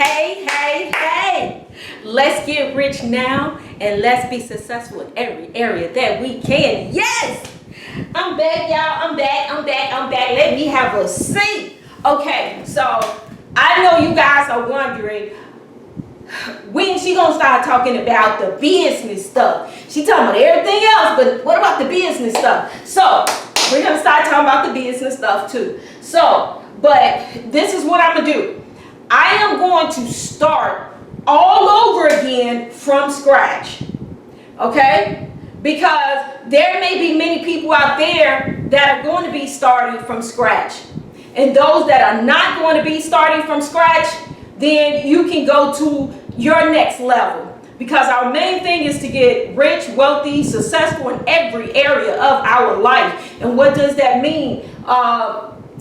Hey, hey, hey. Let's get rich now and let's be successful in every area that we can. Yes! I'm back, y'all. I'm back. Let me have a seat. Okay, so I know you guys are wondering when she gonna start talking about the business stuff. She talking about everything else, but what about the business stuff? So we're gonna start talking about the business stuff too. So, but this is what I'm gonna do. I am going to start all over again from scratch. Okay? Because there may be many people out there that are going to be starting from scratch. And those that are not going to be starting from scratch, then you can go to your next level. Because our main thing is to get rich, wealthy, successful in every area of our life. And what does that mean?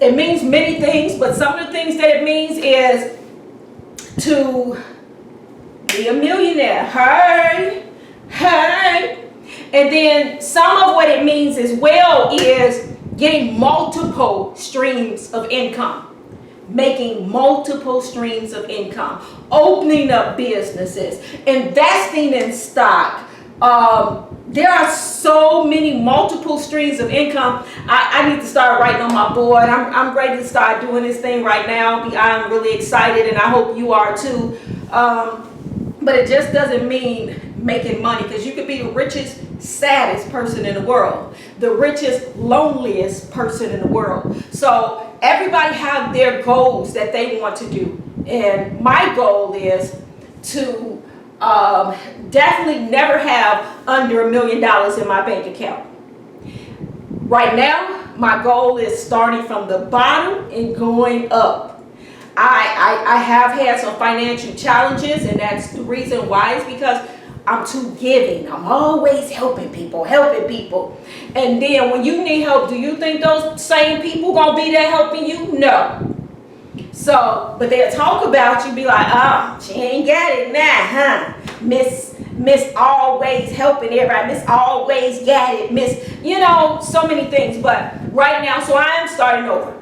It means many things, but some of the things that it means is to be a millionaire. Hey. And then some of what it means as well is getting multiple streams of income. Making multiple streams of income, opening up businesses, investing in stock. There are so many multiple streams of income. I need to start writing on my board. I'm ready to start doing this thing right now. I'm really excited, and I hope you are too. But it just doesn't mean making money, because you could be the richest, saddest person in the world, the richest, loneliest person in the world. So everybody have their goals that they want to do, and my goal is to definitely never have under $1 million in my bank account. Right now, my goal is starting from the bottom and going up. I have had some financial challenges, and that's the reason why. Is because I'm too giving. I'm always helping people. And then when you need help, do you think those same people gonna be there helping you? No. So, but they'll talk about you, be like, oh, she ain't got it now, huh? Miss always helping everybody. Miss always got it. Miss, so many things. But right now, so I am starting over.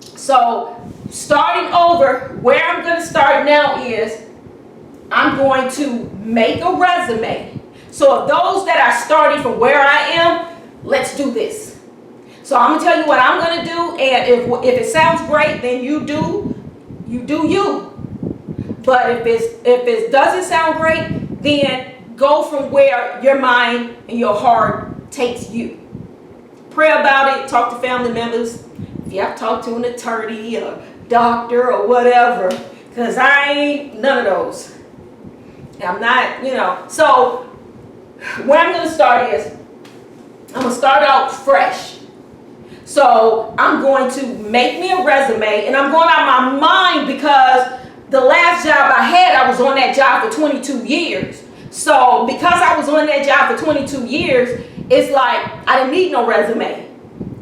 So starting over, where I'm going to start now is I'm going to make a resume. So if those that are starting from where I am, let's do this. So I'm going to tell you what I'm going to do, and if it sounds great, then you do you. But if it doesn't sound great, then go from where your mind and your heart takes you. Pray about it, talk to family members. If you have to talk to an attorney or doctor or whatever, because I ain't none of those. I'm not, So where I'm going to start is I'm going to start out fresh. So I'm going to make me a resume, and I'm going out of my mind because the last job I had, I was on that job for 22 years. So because I was on that job for 22 years, it's like I didn't need no resume.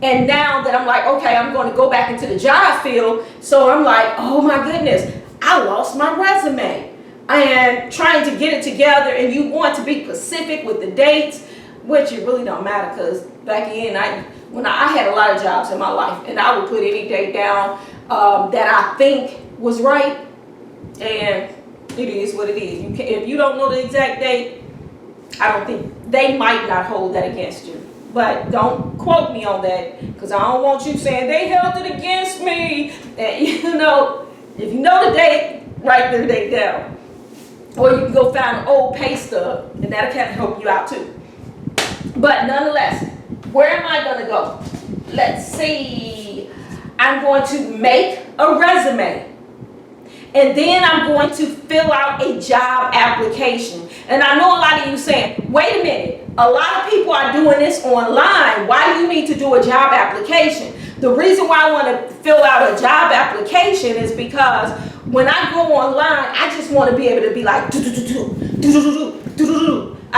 And now that I'm like, okay, I'm going to go back into the job field. So I'm like, oh my goodness, I lost my resume. And trying to get it together, and you want to be specific with the dates, which it really don't matter, because back in, I had a lot of jobs in my life, and I would put any date down that I think was right, and it is what it is. If you don't know the exact date, I don't think they might not hold that against you. But don't quote me on that, because I don't want you saying they held it against me. And if you know the date, write the date down. Or you can go find an old pay stub, and that'll kind of help you out too. But nonetheless, where am I going to go? Let's see. I'm going to make a resume. And then I'm going to fill out a job application. And I know a lot of you saying, wait a minute, a lot of people are doing this online. Why do you need to do a job application? The reason why I want to fill out a job application is because when I go online, I just want to be able to be like, I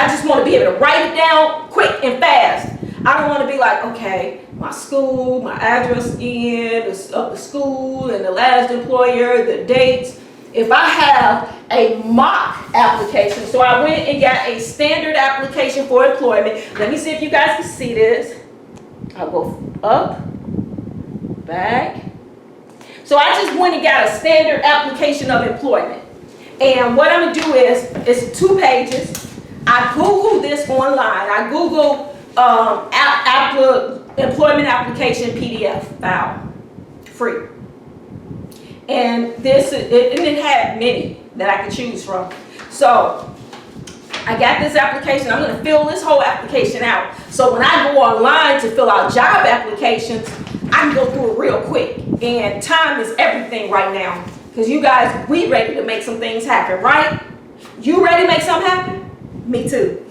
just want to be able to write it down quick and fast. I don't want to be like, okay, my school, my address of the school, and the last employer, the dates. If I have a mock application, so I went and got a standard application for employment. Let me see if you guys can see this. I'll go up, back. So I just went and got a standard application of employment. And what I'm gonna do is, it's 2 pages. I Google this online. I Google employment application PDF file, free. And it had many that I could choose from. So I got this application. I'm gonna fill this whole application out. So when I go online to fill out job applications, I can go through it real quick. And time is everything right now. Because you guys, we ready to make some things happen, right? You ready to make something happen? Me too.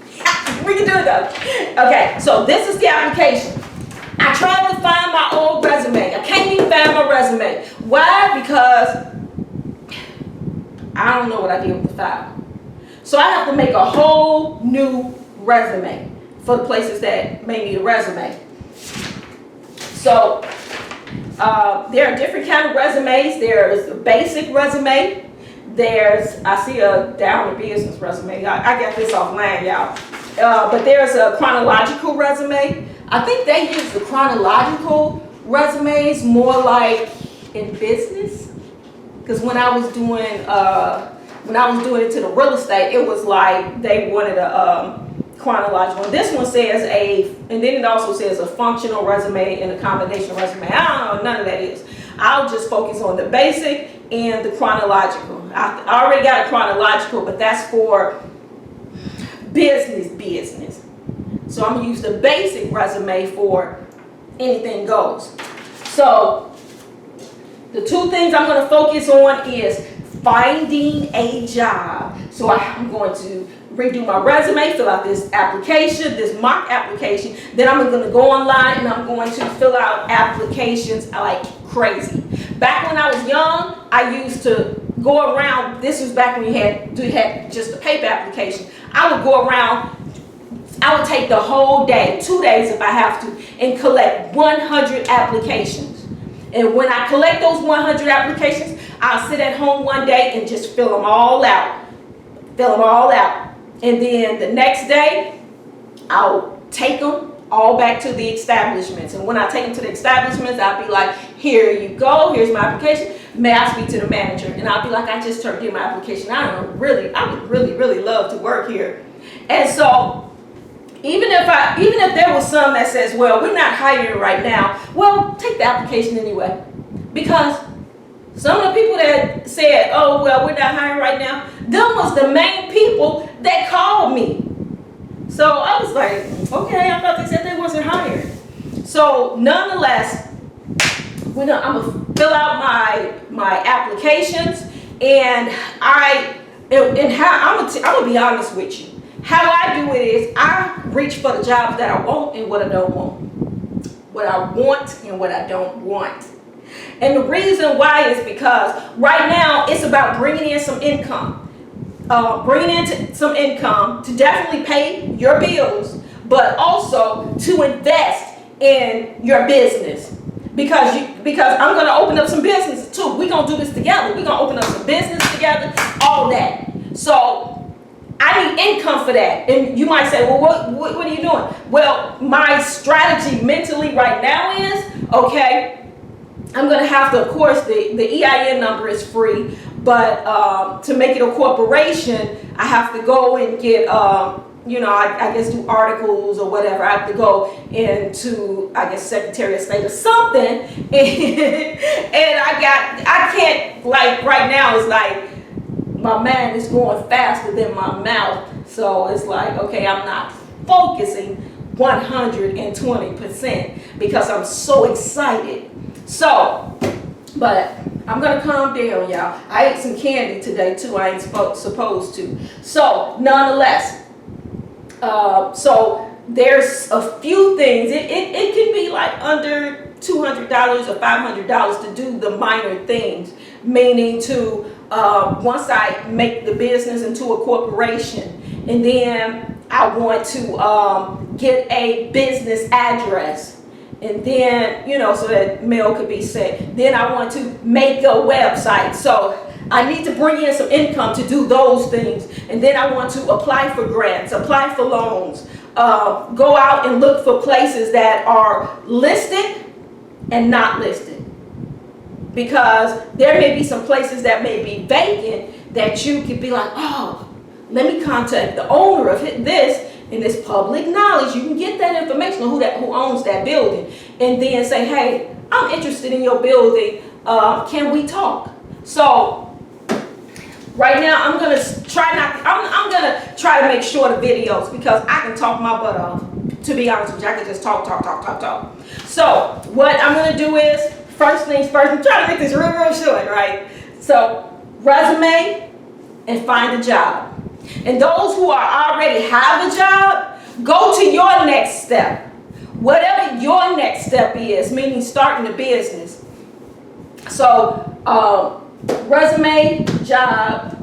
We can do it though. Okay, so this is the application. I tried to find my old resume. I can't even find my resume. Why? Because I don't know what I did with the file. So I have to make a whole new resume for the places that may need a resume. So there are different kind of resumes. There's a basic resume. I see a down to business resume. I got this offline, y'all. But there's a chronological resume. I think they use the chronological resumes more like in business. Because when I was doing it to the real estate, it was like they wanted a chronological. And this one says and then it also says a functional resume and a combination resume. I don't know, none of that is. I'll just focus on the basic and the chronological. I already got a chronological, but that's for business. So I'm gonna use the basic resume for anything goes. So the 2 things I'm gonna focus on is finding a job. So I'm going to redo my resume, fill out this application, this mock application. Then I'm going to go online and I'm going to fill out applications like crazy. Back when I was young, I used to go around. This was back when you had just a paper application. I would go around. I would take the whole day, 2 days if I have to, and collect 100 applications. And when I collect those 100 applications, I'll sit at home one day and just fill them all out. And then the next day, I'll take them all back to the establishments. And when I take them to the establishments, I'll be like, here you go, here's my application. May I speak to the manager? And I'll be like, I just turned in my application. I would really love to work here. And so even if there was some that says, well, we're not hiring right now, well, take the application anyway. Because some of the people that said, oh, well, we're not hiring right now, them was the main people that called me. So I was like, okay, I thought they said they wasn't hiring. So nonetheless, I'm gonna fill out my applications, and I'm gonna be honest with you. How I do it is I reach for the jobs that I want and what I don't want. What I want and what I don't want. And the reason why is because right now it's about bringing in some income. Bringing in some income to definitely pay your bills, but also to invest in your business. Because I'm going to open up some business too. We're going to do this together. We're going to open up some business together, all that. So I need income for that. And you might say, well, what are you doing? Well, my strategy mentally right now is, okay, I'm going to have to, of course, the EIN number is free, but to make it a corporation, I have to go and get, I guess do articles or whatever. I have to go into, I guess, Secretary of State or something. And I can't, like right now, it's like my mind is going faster than my mouth. So it's like, okay, I'm not focusing 120% because I'm so excited. So, but I'm going to calm down, y'all. I ate some candy today, too. I ain't supposed to. So, nonetheless, so there's a few things. It can be like under $200 or $500 to do the minor things, meaning to once I make the business into a corporation, and then I want to get a business address. And then, so that mail could be sent. Then I want to make a website. So I need to bring in some income to do those things. And then I want to apply for grants, apply for loans, go out and look for places that are listed and not listed. Because there may be some places that may be vacant that you could be like, oh, let me contact the owner of this, and it's public knowledge. You can get that information on who owns that building, and then say, hey, I'm interested in your building. Can we talk? So right now I'm gonna try to make shorter videos because I can talk my butt off. To be honest with you, I can just talk. So what I'm gonna do is, first things first, I'm trying to make this real short, right? So resume and find a job. And those who already have a job, go to your next step. Whatever your next step is, meaning starting a business. So resume, job,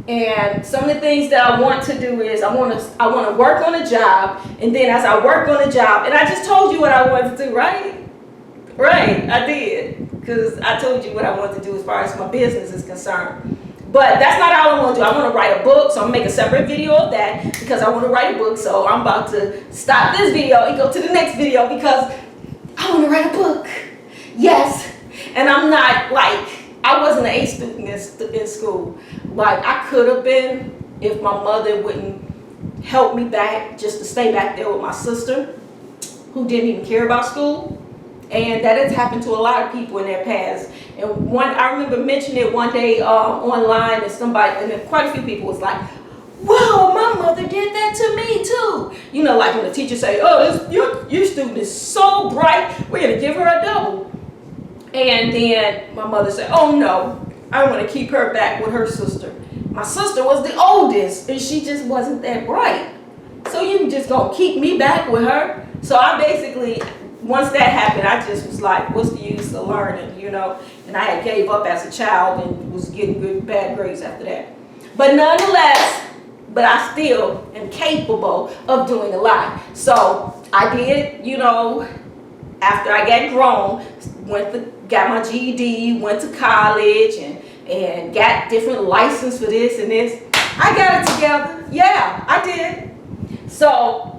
and some of the things that I want to do is I want to work on a job, and then as I work on a job, and I just told you what I wanted to do, right? Right, I did, because I told you what I wanted to do as far as my business is concerned. But that's not all I want to do. I want to write a book, so I'm going to make a separate video of that because I want to write a book. So I'm about to stop this video and go to the next video because I want to write a book. Yes, and I'm not like, I wasn't an A student in school. Like I could have been if my mother wouldn't help me back just to stay back there with my sister who didn't even care about school. And that has happened to a lot of people in their past. And I remember mentioning it one day online, and quite a few people was like, "Whoa, my mother did that to me too." You know, like when the teacher say, "Oh, your student is so bright, we're gonna give her a double." And then my mother said, "Oh no, I want to keep her back with her sister. My sister was the oldest, and she just wasn't that bright. So you just gonna keep me back with her?" So I basically, once that happened, I just was like, what's the use of learning, you know? And I had gave up as a child and was getting bad grades after that. But nonetheless, I still am capable of doing a lot. So I did, you know, after I got grown, got my GED, went to college and got different license for this and this. I got it together. Yeah, I did. So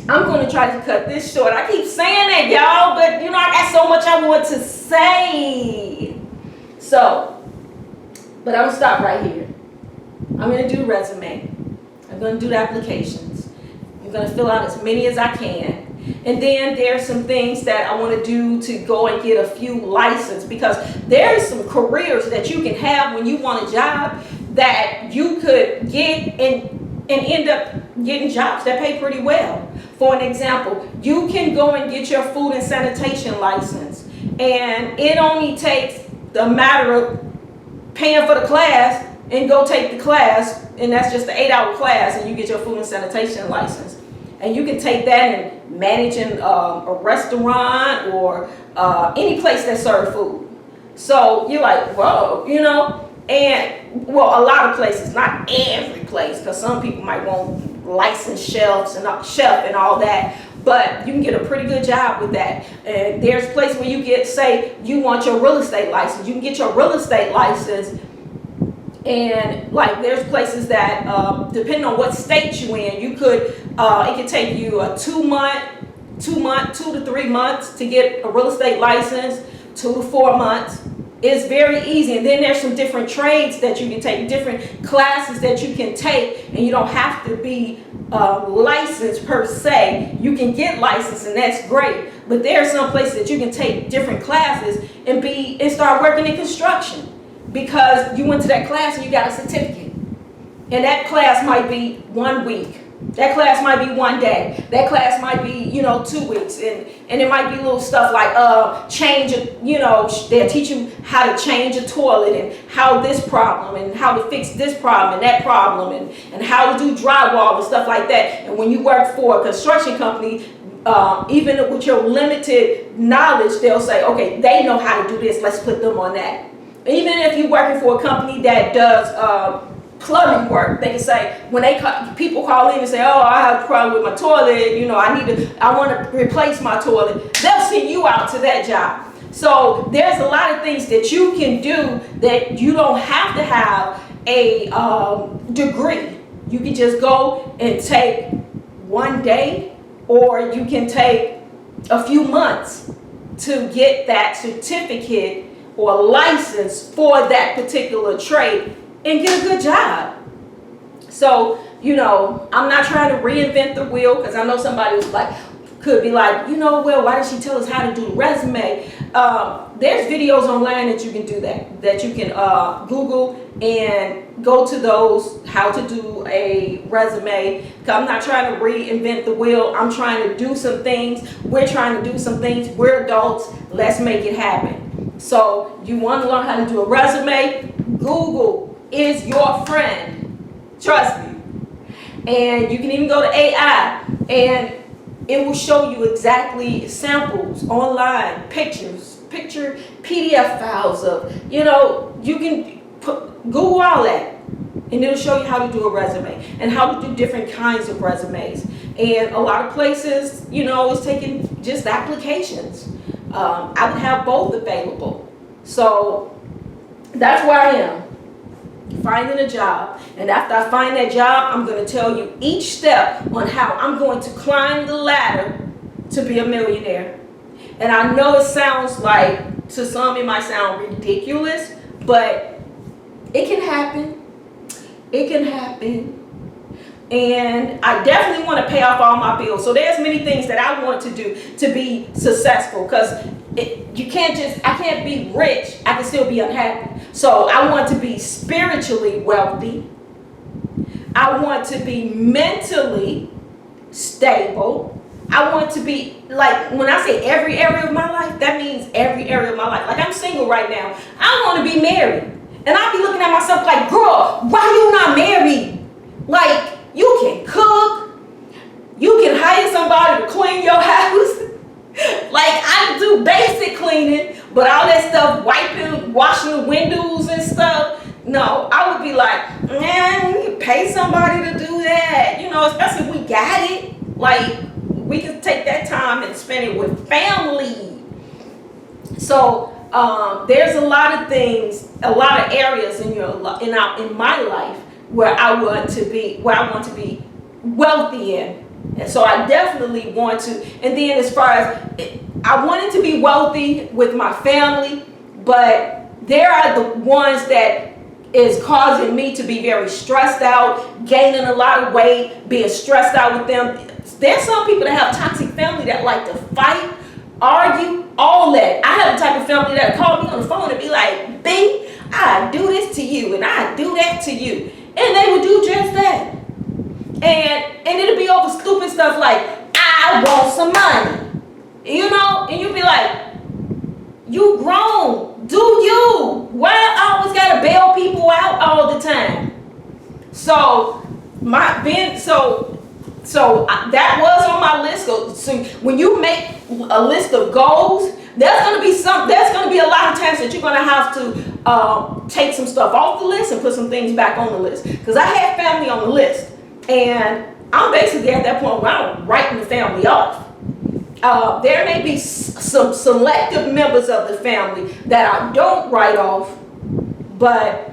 I'm going to try to cut this short. I keep saying that, y'all, but you know, I got so much I want to say. So, but I'm going to stop right here. I'm going to do resume. I'm going to do the applications. I'm going to fill out as many as I can. And then there's some things that I want to do to go and get a few licenses, because there's some careers that you can have when you want a job that you could get and end up getting jobs that pay pretty well. For an example, you can go and get your food and sanitation license, and it only takes the matter of paying for the class and go take the class, and that's just an 8-hour class, and you get your food and sanitation license. And you can take that and manage in a restaurant or any place that serves food. So you're like, whoa, you know, and well, a lot of places, not every place, because some people might want licensed chefs and all that, but you can get a pretty good job with that. And there's places where you get, say, you want your real estate license, you can get your real estate license. And like there's places that depending on what state you're in, you could it could take you a 2 to 3 months to get a real estate license, 2 to 4 months. It's very easy. And then there's some different trades that you can take, different classes that you can take, and you don't have to be licensed per se. You can get licensed, and that's great. But there are some places that you can take different classes and start working in construction, because you went to that class and you got a certificate. And that class might be 1 week. That class might be 1 day. That class might be, 2 weeks. And it might be little stuff like they'll teach you how to change a toilet, and how this problem, and how to fix this problem and that problem, and how to do drywall and stuff like that. And when you work for a construction company, even with your limited knowledge, they'll say, okay, they know how to do this, let's put them on that. Even if you're working for a company that does plumbing work, they can say, when people call in and say, oh, I have a problem with my toilet, I want to replace my toilet, they'll send you out to that job. So there's a lot of things that you can do that you don't have to have a degree. You can just go and take 1 day, or you can take a few months to get that certificate or license for that particular trade, and get a good job. So, I'm not trying to reinvent the wheel, because I know somebody could be like, well, why did she tell us how to do the resume? There's videos online that you can do that you can Google and go to those, how to do a resume. Because I'm not trying to reinvent the wheel. I'm trying to do some things. We're trying to do some things. We're adults. Let's make it happen. So you want to learn how to do a resume? Google is your friend. Trust me. And you can even go to AI, and it will show you exactly samples online, picture PDF files of, you can Google all that, and it'll show you how to do a resume and how to do different kinds of resumes. And a lot of places, is taking just applications. I would have both available. So that's where I am, finding a job. And after I find that job, I'm going to tell you each step on how I'm going to climb the ladder to be a millionaire. And I know it sounds like, to some it might sound ridiculous, but it can happen. It can happen. And I definitely want to pay off all my bills. So there's many things that I want to do to be successful, because I can't be rich. I can still be unhappy. So I want to be spiritually wealthy. I want to be mentally stable. I want to be, like, when I say every area of my life, that means every area of my life. Like, I'm single right now. I want to be married. And I'll be looking at myself like, girl, why you not married? Like, you can cook. You can hire somebody to clean your house. Like, I do basic cleaning, but all that stuff, wiping, washing windows and stuff, no, I would be like, man, we can pay somebody to do that, especially if we got it. Like, we can take that time and spend it with family. So there's a lot of things, a lot of areas in my life where I want to be wealthy in. And so I definitely want to. And then as far as, I wanted to be wealthy with my family, but there are the ones that is causing me to be very stressed out, gaining a lot of weight, being stressed out with them. There's some people that have toxic family that like to fight, argue, all that. I have the type of family that call me on the phone and be like, B, I do this to you and I do that to you. And they would do just that. And it'll be over stupid stuff like, I want some money. And you'll be like, you grown. Do you? Why I always gotta bail people out all the time? So that was on my list. So when you make a list of goals, there's gonna be a lot of times that you're gonna have to take some stuff off the list and put some things back on the list. Because I had family on the list, and I'm basically at that point where I'm writing the family off. There may be some selective members of the family that I don't write off, but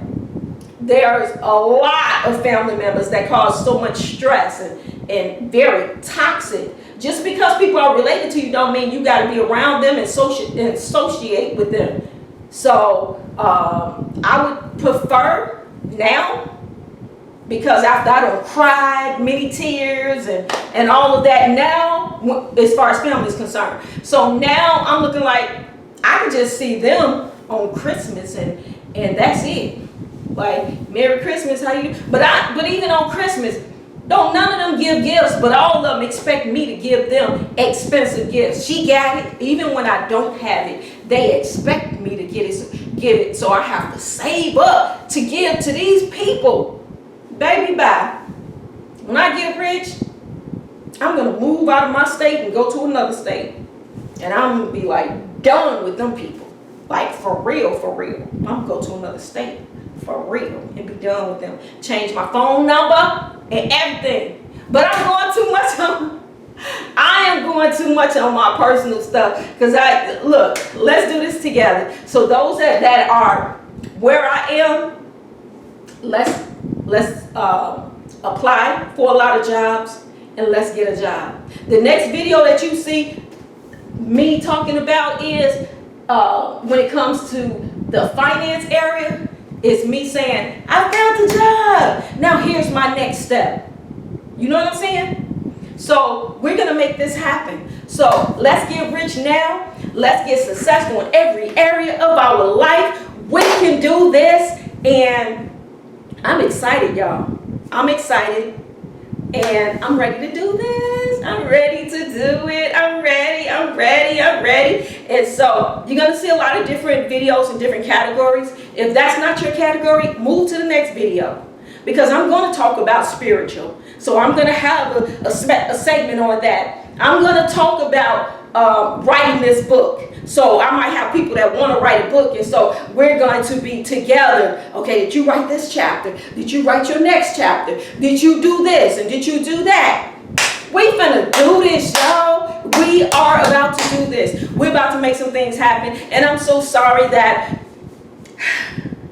there's a lot of family members that cause so much stress and very toxic. Just because people are related to you don't mean you got to be around them and associate with them. So I would prefer now, because after I done cried many tears and all of that, now as far as family is concerned, so now I'm looking like I can just see them on Christmas and that's it. Like, Merry Christmas, how you do? But even on Christmas, don't none of them give gifts, but all of them expect me to give them expensive gifts. She got it, even when I don't have it. They expect me to give it, so I have to save up to give to these people. Baby, bye. When I get rich, I'm going to move out of my state and go to another state. And I'm going to be like done with them people. Like, for real, for real. I'm going to go to another state for real and be done with them. Change my phone number and everything. But I am going too much on my personal stuff. Because let's do this together. So those that are where I am, let's apply for a lot of jobs and let's get a job. The next video that you see me talking about is when it comes to the finance area, It's me saying, I found the job. Now here's my next step. You know what I'm saying? So we're going to make this happen. So let's get rich now. Let's get successful in every area of our life. We can do this. And I'm excited, y'all. I'm excited. And I'm ready to do this. I'm ready to do it. I'm ready. And so you're going to see a lot of different videos in different categories. If that's not your category, move to the next video. Because I'm going to talk about spiritual. So I'm going to have a segment on that. I'm going to talk about writing this book. So I might have people that want to write a book. And so we're going to be together. Okay, did you write this chapter? Did you write your next chapter? Did you do this? And did you do that? We finna do this, y'all. We are about to do this. We're about to make some things happen. And I'm so sorry that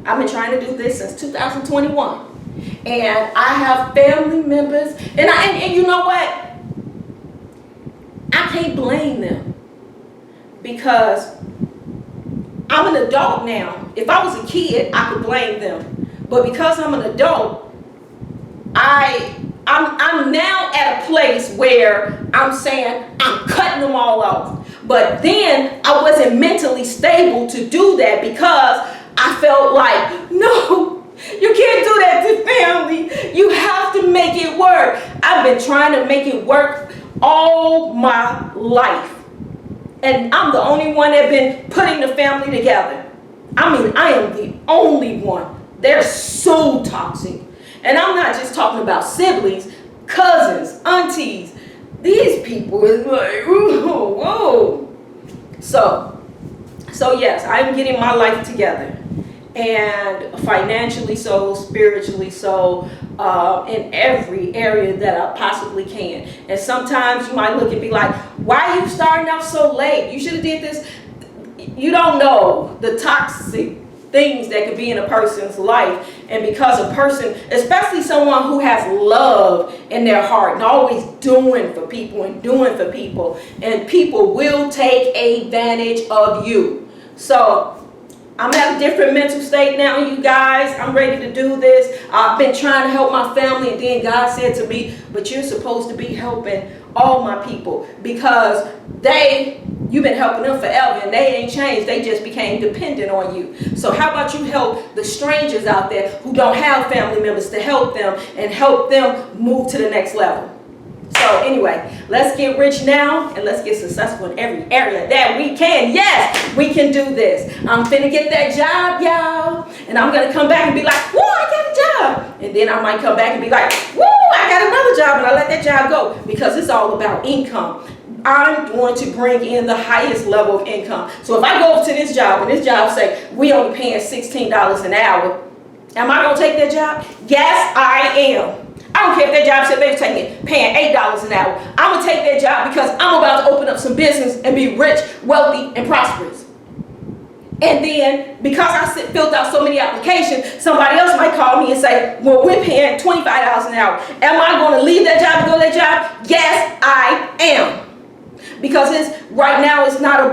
I've been trying to do this since 2021. And I have family members. And you know what? I can't blame them. Because I'm an adult now. If I was a kid, I could blame them. But because I'm an adult, I'm now at a place where I'm saying I'm cutting them all off. But then I wasn't mentally stable to do that because I felt like, no, you can't do that to family. You have to make it work. I've been trying to make it work all my life. And I'm the only one that's been putting the family together. I mean, I am the only one. They're so toxic. And I'm not just talking about siblings, cousins, aunties. These people is like, whoa. So yes, I'm getting my life together. And financially so, spiritually so, in every area that I possibly can. And sometimes you might look and be like, why are you starting off so late? You should have did this. You don't know the toxic things that could be in a person's life. And because a person, especially someone who has love in their heart and always doing for people and people will take advantage of you. So I'm at a different mental state now, you guys. I'm ready to do this. I've been trying to help my family, and then God said to me, but you're supposed to be helping all my people because you've been helping them forever and they ain't changed. They just became dependent on you. So how about you help the strangers out there who don't have family members to help them and help them move to the next level. So anyway, let's get rich now and let's get successful in every area that we can. Yes, we can do this. I'm finna get that job, y'all. And I'm gonna come back and be like, woo, I got a job. And then I might come back and be like, woo, I got another job, and I let that job go. Because it's all about income. I'm going to bring in the highest level of income. So if I go over to this job and this job say, we only paying $16 an hour, am I gonna take that job? Yes, I am. I don't care if that job said they were paying $8 an hour. I'm going to take that job because I'm about to open up some business and be rich, wealthy, and prosperous. And then, because I filled out so many applications, somebody else might call me and say, well, we're paying $25 an hour. Am I going to leave that job and go to that job? Yes, I am. Because right now it's not about